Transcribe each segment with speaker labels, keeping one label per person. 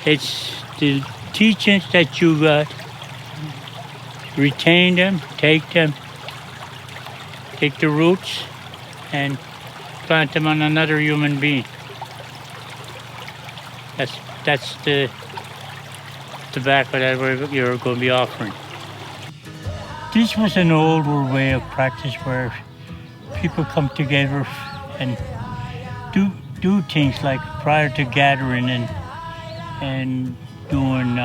Speaker 1: It's the teachings that you got. Retain them, take the roots, and plant them on another human being. That's the tobacco that you're going to be offering. This was an older way of practice where people come together and do things like prior to gathering and doing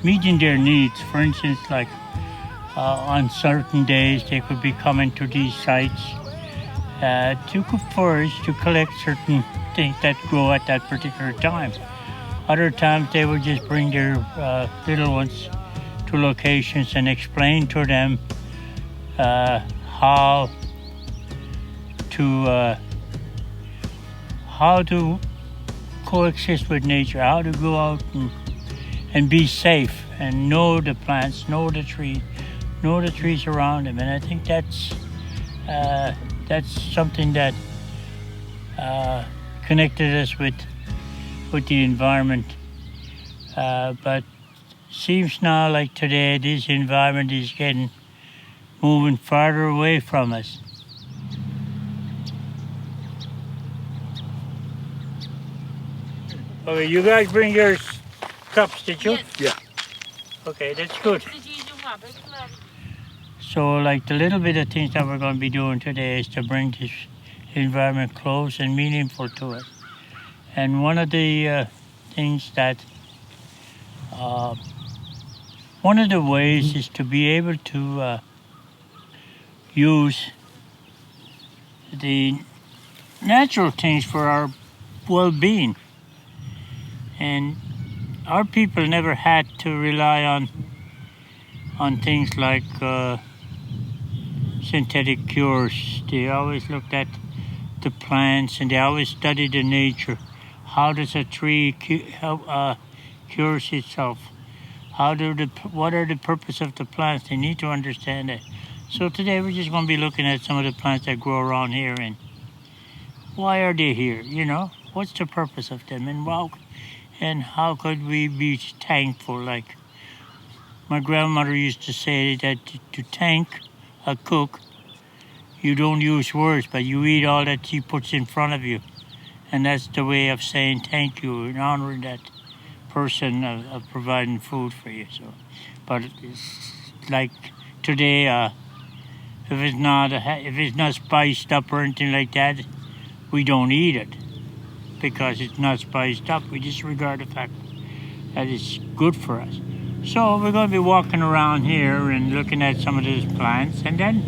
Speaker 1: meeting their needs. For instance, like on certain days they could be coming to these sites to forage to collect certain things that grow at that particular time. Other times they would just bring their little ones to locations and explain to them how to coexist with nature, how to go out and be safe and know the plants, know the trees around them. And I think that's something that connected us with the environment. But seems now like today this environment is moving farther away from us. Okay, you guys bring your cups, did you?
Speaker 2: Yes.
Speaker 3: Yeah.
Speaker 1: Okay, that's good. So like the little bit of things that we're going to be doing today is to bring this environment close and meaningful to it. And one of the things that, one of the ways is to be able to use the natural things for our well-being. And our people never had to rely on things like synthetic cures. They always looked at the plants and they always studied the nature. How does a tree cures itself? What are the purpose of the plants? They need to understand that. So today we're just going to be looking at some of the plants that grow around here and why are they here? You know, what's the purpose of them and how could we be thankful? Like my grandmother used to say that to thank a cook, you don't use words, but you eat all that she puts in front of you. And that's the way of saying thank you and honoring that person of providing food for you. So, but it's like today, if it's not spiced up or anything like that, we don't eat it because it's not spiced up. We disregard the fact that it's good for us. So we're going to be walking around here and looking at some of these plants, and then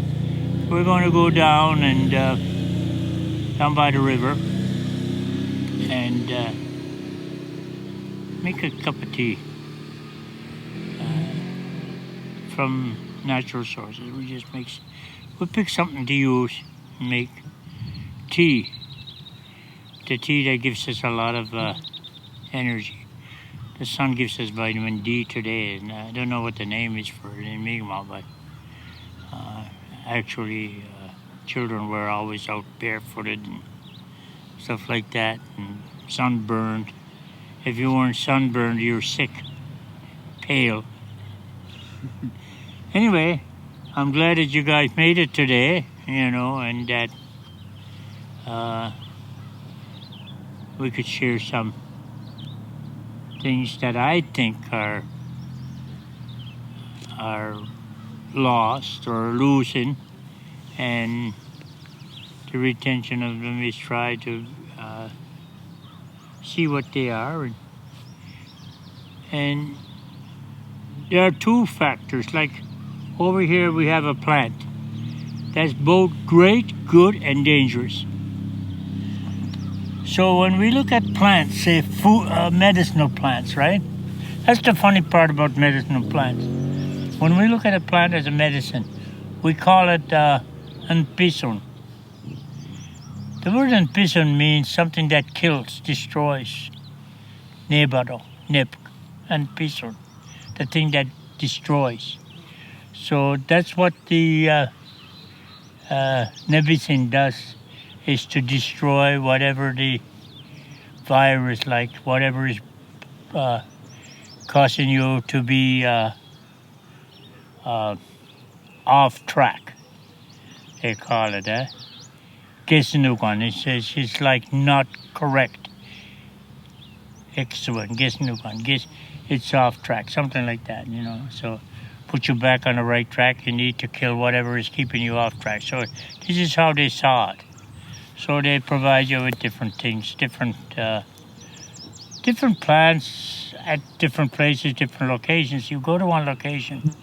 Speaker 1: we're going to go down and down by the river and make a cup of tea from natural sources. We pick something to use and make tea. The tea that gives us a lot of energy. The sun gives us vitamin D today, and I don't know what the name is for it in Mi'kmaq, but actually children were always out barefooted and stuff like that, and sunburned. If you weren't sunburned, you're sick, pale. Anyway, I'm glad that you guys made it today, you know, and that we could share some things that I think are lost or losing, and the retention of them is try to see what they are. And there are two factors. Like over here we have a plant that's both great, good, and dangerous. So when we look at plants, say medicinal plants, right? That's the funny part about medicinal plants. When we look at a plant as a medicine, we call it anpison. The word anpison means something that kills, destroys. Nebado, anpison, the thing that destroys. So that's what the nebicin does, is to destroy whatever the virus, like whatever is causing you to be off track. They call it, Gisnugan. It's like not correct. Gisnugan. It's off track, something like that, So put you back on the right track. You need to kill whatever is keeping you off track. So this is how they saw it. So they provide you with different things, different plants at different places, different locations. You go to one location,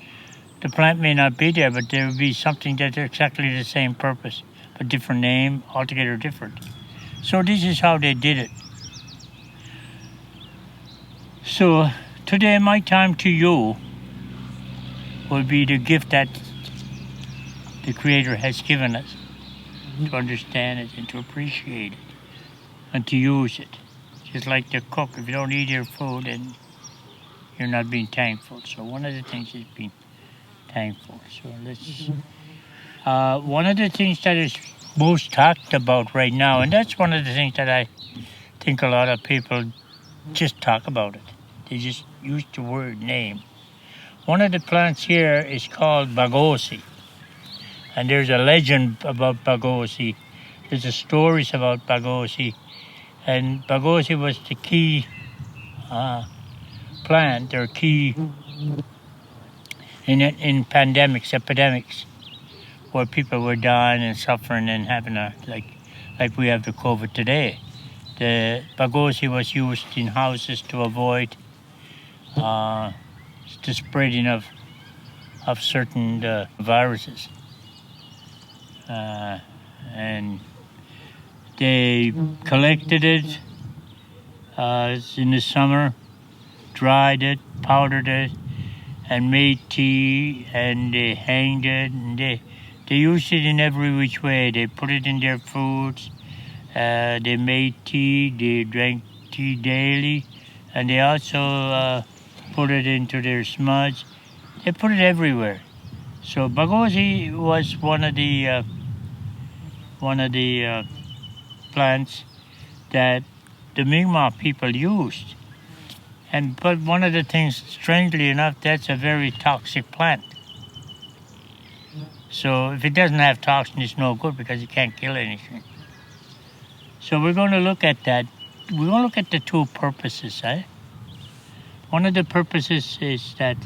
Speaker 1: the plant may not be there, but there will be something that's exactly the same purpose, but different name, altogether different. So this is how they did it. So today my time to you will be the gift that the Creator has given us to understand it and to appreciate it and to use it. Just like the cook, if you don't eat your food, then you're not being thankful. So one of the things is being thankful. So one of the things that is most talked about right now, and that's one of the things that I think a lot of people just talk about it. They just use the word name. One of the plants here is called Puko'si. And there's a legend about Puko'si. There's a stories about Puko'si. And Puko'si was the key plant or key in pandemics, epidemics, where people were dying and suffering and having like we have the COVID today. The Puko'si was used in houses to avoid the spreading of certain viruses. And they collected it in the summer, dried it, powdered it, and made tea, and they hanged it, and they used it in every which way. They put it in their foods, they made tea, they drank tea daily, and they also put it into their smudge. They put it everywhere. So Puko'si was one of the plants that the Mi'kmaq people used. But one of the things, strangely enough, that's a very toxic plant. So if it doesn't have toxin, it's no good because it can't kill anything. So we're going to look at that. We're going to look at the two purposes. One of the purposes is that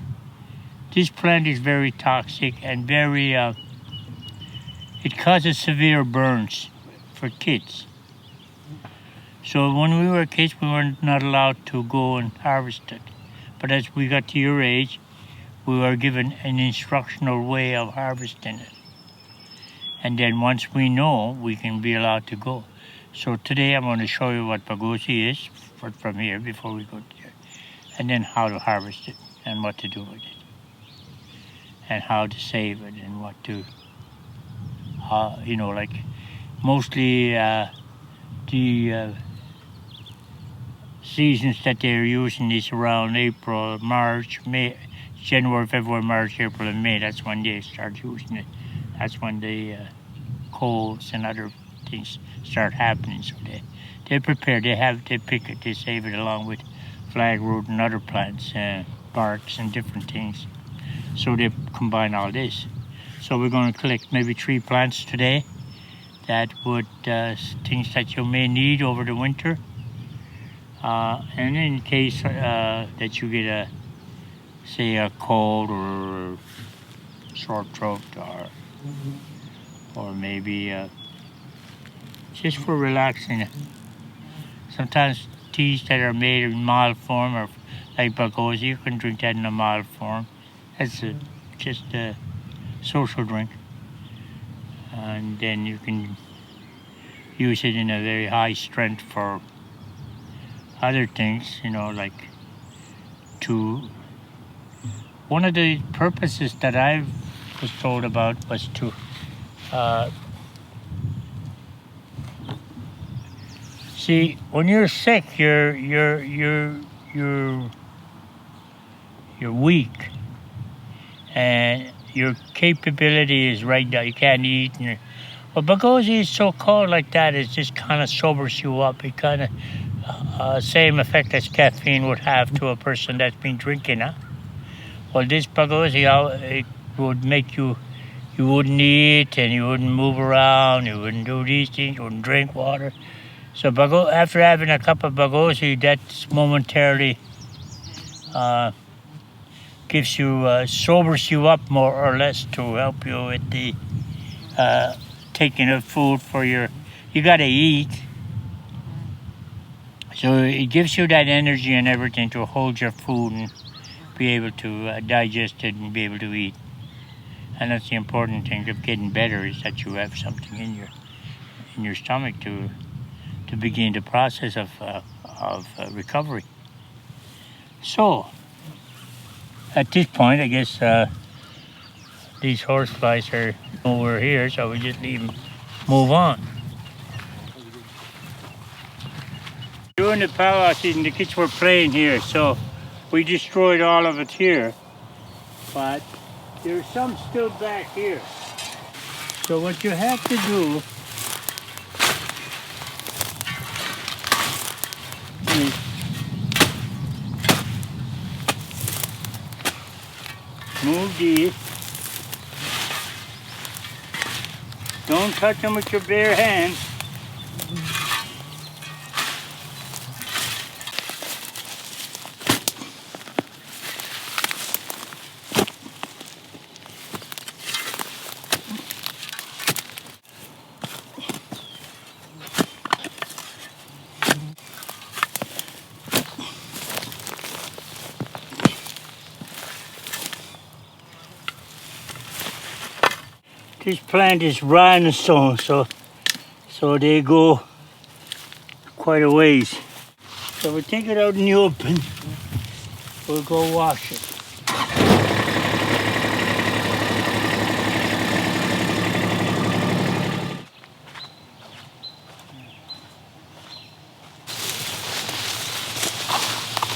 Speaker 1: this plant is very toxic and very, it causes severe burns for kids. So when we were kids, we were not allowed to go and harvest it. But as we got to your age, we were given an instructional way of harvesting it. And then once we know, we can be allowed to go. So today I'm going to show you what Puko'si is from here before we go there. And then how to harvest it and what to do with it. And how to save it and what to, like mostly the seasons that they're using is around April, March, May, January, February, March, April, and May. That's when they start using it. That's when the colds and other things start happening. So they prepare. They pick it. They save it along with flagroot and other plants, barks and different things. So they combine all this. So we're going to collect maybe 3 plants today that would things that you may need over the winter. And in case that you get a cold or sore throat or maybe just for relaxing. Sometimes teas that are made in mild form or like Puko'si, you can drink that in a mild form. That's just a social drink. And then you can use it in a very high strength for other things, like one of the purposes that I was told about was to see, when you're sick, you're weak, and your capability is right now. You can't eat. But Puko'si is so cold like that, it just kind of sobers you up. It kind of same effect as caffeine would have to a person that's been drinking, huh? Well, this Puko'si, it would make you wouldn't eat and you wouldn't move around, you wouldn't do these things, you wouldn't drink water. So after having a cup of Puko'si, that's momentarily gives you, sobers you up more or less to help you with the taking of food for you gotta eat. So it gives you that energy and everything to hold your food and be able to digest it and be able to eat. And that's the important thing of getting better, is that you have something in your stomach to begin the process of recovery. So at this point, I guess these horseflies are nowhere here, so we just move on. During the powwow season, the kids were playing here, so we destroyed all of it here. But there's some still back here. So what you have to do is move these. Don't touch them with your bare hands. This plant is rhinestone, so they go quite a ways. So we take it out in the open. We'll go wash it.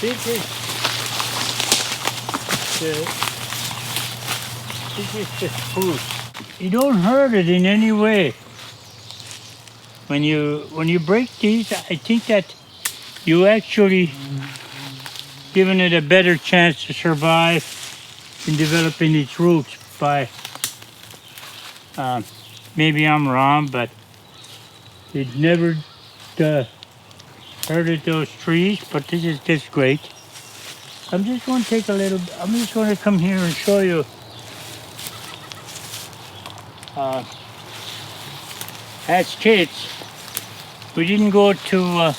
Speaker 1: This is the fruit. You don't hurt it in any way. When you break these, I think that you actually giving it a better chance to survive in developing its roots by, maybe I'm wrong, but it never hurted those trees, but this is just great. I'm just going to come here and show you as kids, we didn't go to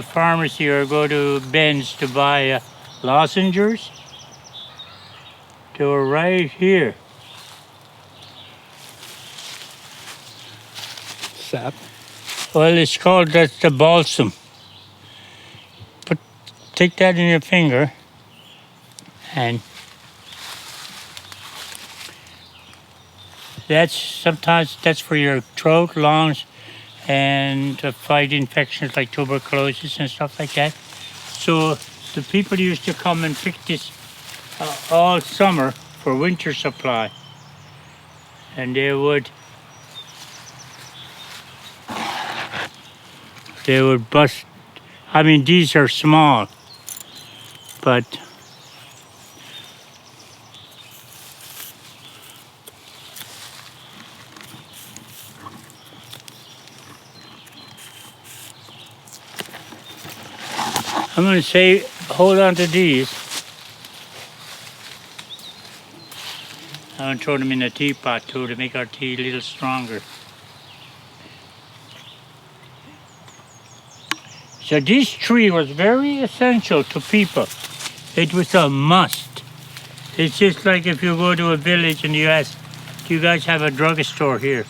Speaker 1: pharmacy or go to Ben's to buy lozenges. They were right here.
Speaker 2: Sap?
Speaker 1: Well, it's called, that's the balsam. Take that in your finger and sometimes that's for your throat, lungs, and to fight infections like tuberculosis and stuff like that. So the people used to come and pick this all summer for winter supply. And they would bust. I mean, these are small, but I'm going to say, hold on to these. I'm going to throw them in a teapot too to make our tea a little stronger. So this tree was very essential to people. It was a must. It's just like if you go to a village and you ask, do you guys have a drugstore here?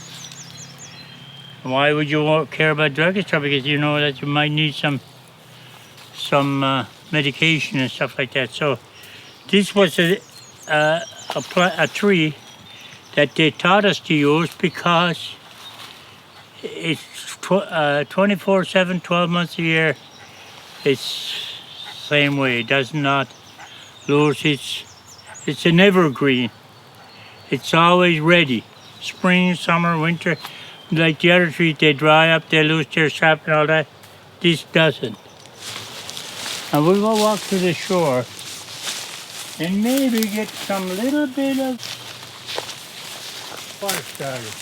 Speaker 1: Why would you care about drugstore? Because you know that you might need some medication and stuff like that. So this was a tree that they taught us to use because it's 24/7, 12 months a year. It's same way. It does not lose it's an evergreen. It's always ready. Spring, summer, winter. Like the other trees, they dry up, they lose their sap and all that. This doesn't. And we'll go walk to the shore and maybe get some little bit of fire started.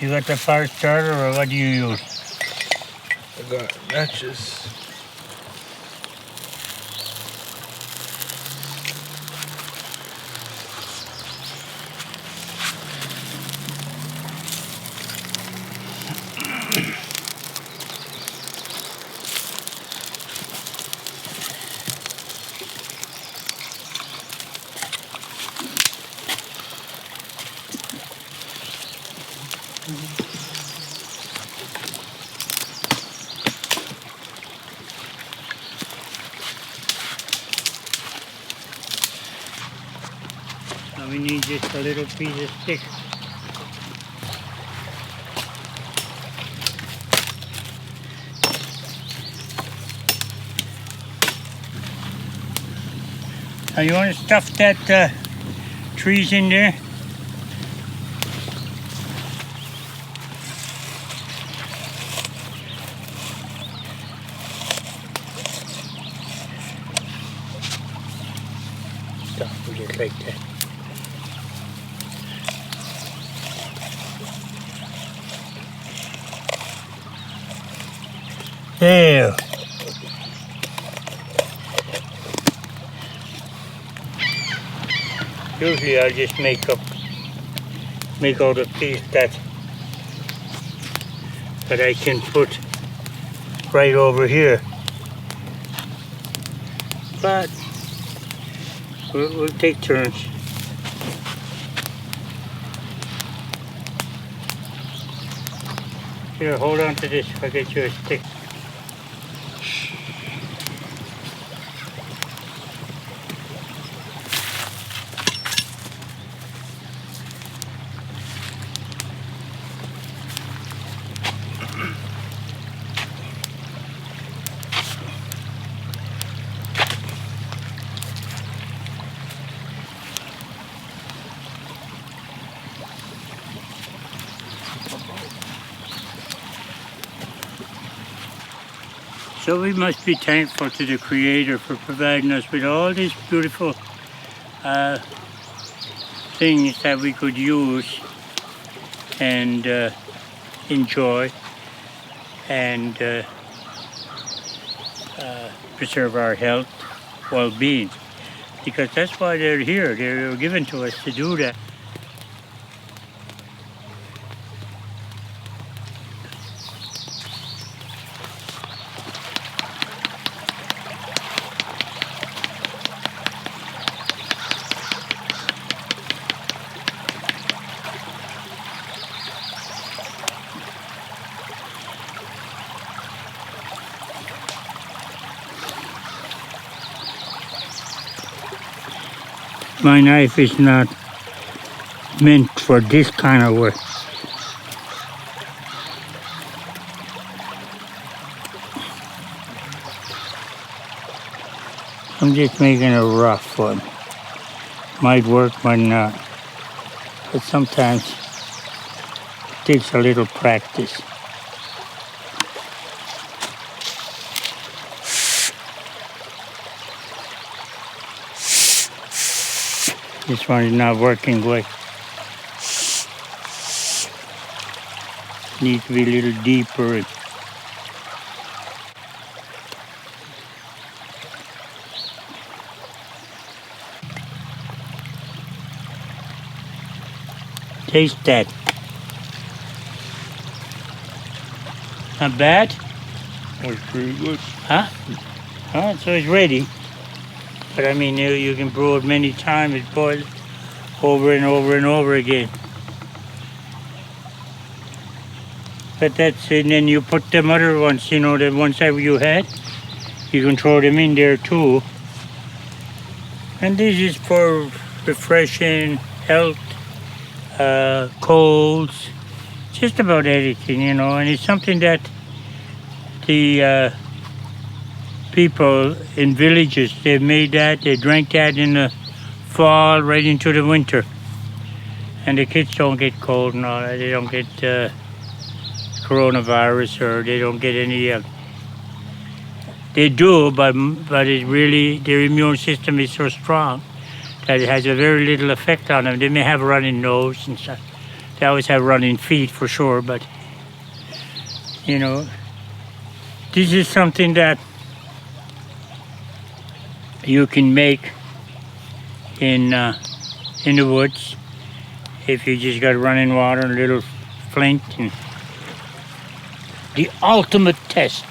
Speaker 1: You got the fire starter, or what do you use?
Speaker 2: I got matches.
Speaker 1: Now we need just a little piece of stick. Now you want to stuff that trees in there? Stuff just like that. There. Usually I'll just make out a piece that I can put right over here. But we'll take turns. Here, hold on to this. I'll get you a stick. So we must be thankful to the Creator for providing us with all these beautiful things that we could use and enjoy and preserve our health, well-being. Because that's why they're here. They were given to us to do that. My knife is not meant for this kind of work. I'm just making a rough one. Might work, might not. But sometimes it takes a little practice. This one is not working good. Needs to be a little deeper. Taste that. Not bad?
Speaker 2: That's pretty good.
Speaker 1: Huh? So it's ready. But I mean, you can brew it many times. It boils over and over and over again. But that's it. And then you put them other ones, you know, the ones that you had, you can throw them in there too. And this is for refreshing, health, colds, just about anything, you know. And it's something that the people in villages, they made that, they drank that in the fall right into the winter. And the kids don't get cold and all that. They don't get coronavirus, or they don't get any. They do, but it really, their immune system is so strong that it has a very little effect on them. They may have a running nose and stuff. They always have running feet for sure, but you know, this is something that you can make in the woods if you just got running water and a little flint. And the ultimate test.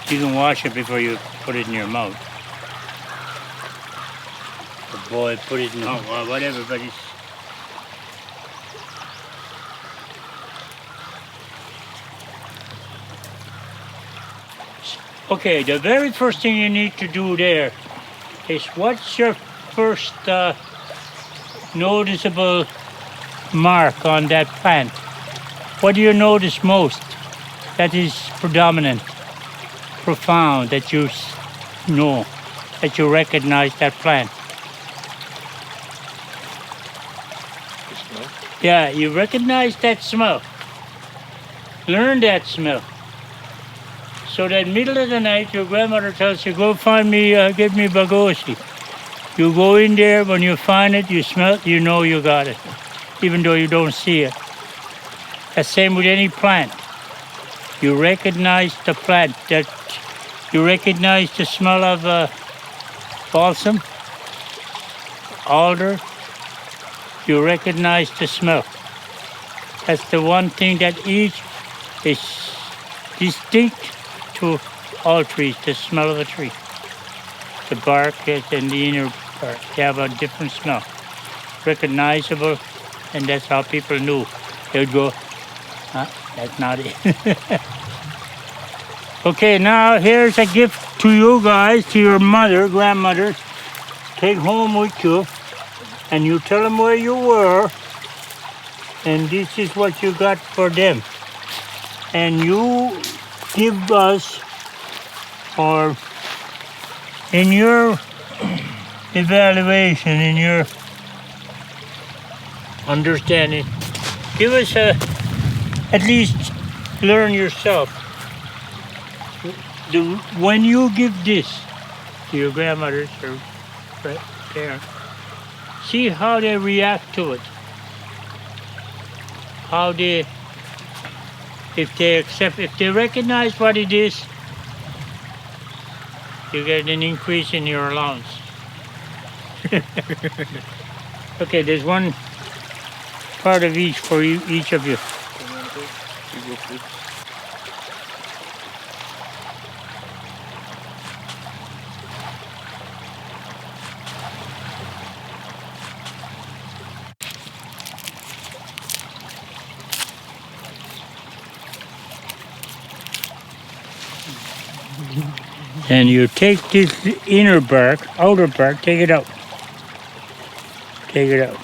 Speaker 1: You can wash it before you put it in your mouth. Or boil, put it in, or whatever, but it's... Okay, the very first thing you need to do there is, what's your first noticeable mark on that plant? What do you notice most that is predominant, profound, that you know, that you recognize that plant?
Speaker 2: The smell?
Speaker 1: Yeah, you recognize that smell. Learn that smell. So that middle of the night, your grandmother tells you, go find me, get me Puko'si. You go in there, when you find it, you smell it, you know you got it, even though you don't see it. The same with any plant. You recognize the plant, that you recognize the smell of balsam, alder. You recognize the smell. That's the one thing that each is distinct to all trees, the smell of a tree. The bark and the inner part, they have a different smell. Recognizable, and that's how people knew. They would go, that's not it. Okay, now here's a gift to you guys, to your mother, grandmother. Take home with you, and you tell them where you were, and this is what you got for them. And you give us, or in your evaluation, in your understanding, give us at least learn yourself. When you give this to your grandmothers or parents, see how they react to it. How they, if they accept, if they recognize what it is, you get an increase in your allowance. Okay, there's one part of each for you, each of you. And you take this inner bark, outer bark, take it out. Take it out.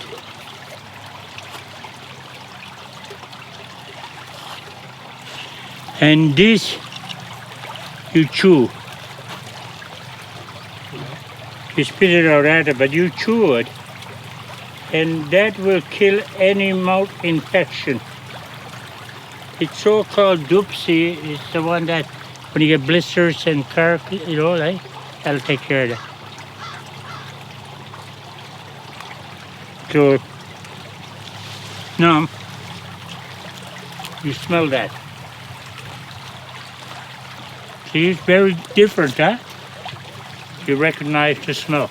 Speaker 1: And this you chew. You spit it out after, but you chew it. And that will kill any mouth infection. It's so-called Puko'si. It's the one that when you get blisters and you know, right? That'll take care of that. So, now, you smell that. See, it's very different, huh? You recognize the smell.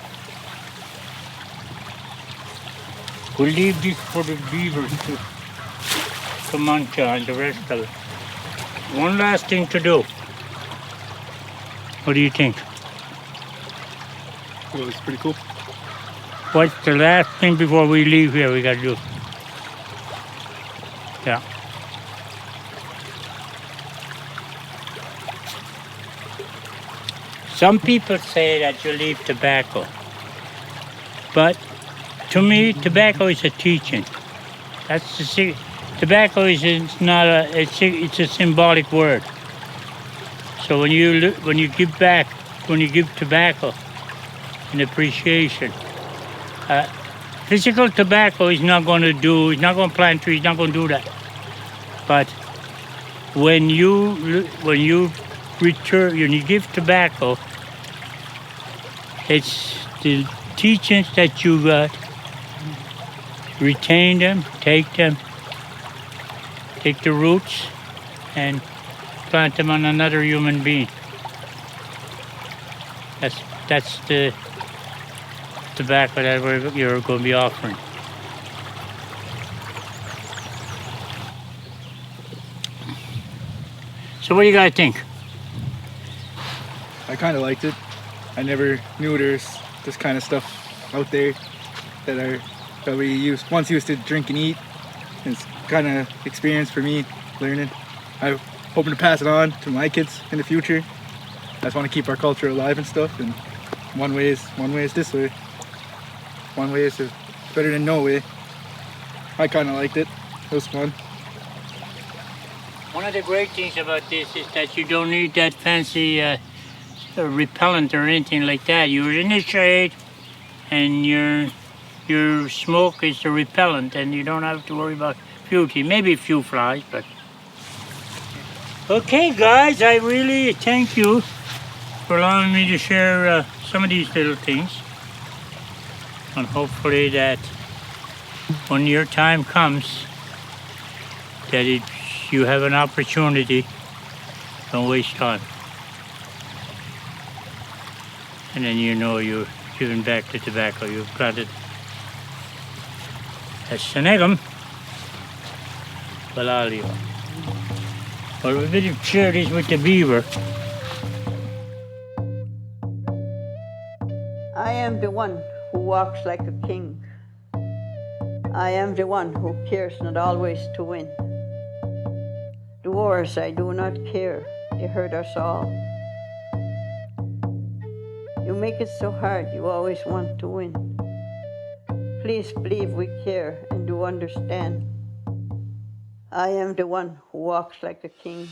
Speaker 1: We'll leave this for the beavers to munch on, the rest of it. One last thing to do. What do you think?
Speaker 3: Well, it's pretty cool.
Speaker 1: What's the last thing before we leave here we got to do? Yeah. Some people say that you leave tobacco. But to me, tobacco is a teaching. That's the tobacco is not a it's a symbolic word. So when you give back, when you give tobacco an appreciation, physical tobacco is not going to do. It's not going to plant trees. Not going to do that. But when you return, when you give tobacco, it's the teachings that you got. Retain them, take the roots, and plant them on another human being. That's the tobacco that you're going to be offering. So what do you guys think?
Speaker 3: I kind of liked it. I never knew there's this kind of stuff out there that we once used to drink and eat. It's kind of experience for me, learning. I'm hoping to pass it on to my kids in the future. I just want to keep our culture alive and stuff. And one way is this way. One way is better than no way. I kind of liked it. It was fun.
Speaker 1: One of the great things about this is that you don't need that fancy repellent or anything like that. You're in the shade, and your smoke is the repellent, and you don't have to worry about beauty. Maybe a few flies, but... Okay, guys, I really thank you for allowing me to share some of these little things. And hopefully that when your time comes, that you have an opportunity, don't waste time. And then you know you're giving back the tobacco you've planted. Senegum, Balalio. Well, we will share this with the beaver.
Speaker 4: I am the one who walks like a king. I am the one who cares not always to win. The wars I do not care, they hurt us all. You make it so hard, you always want to win. Please believe we care and do understand. I am the one who walks like a king.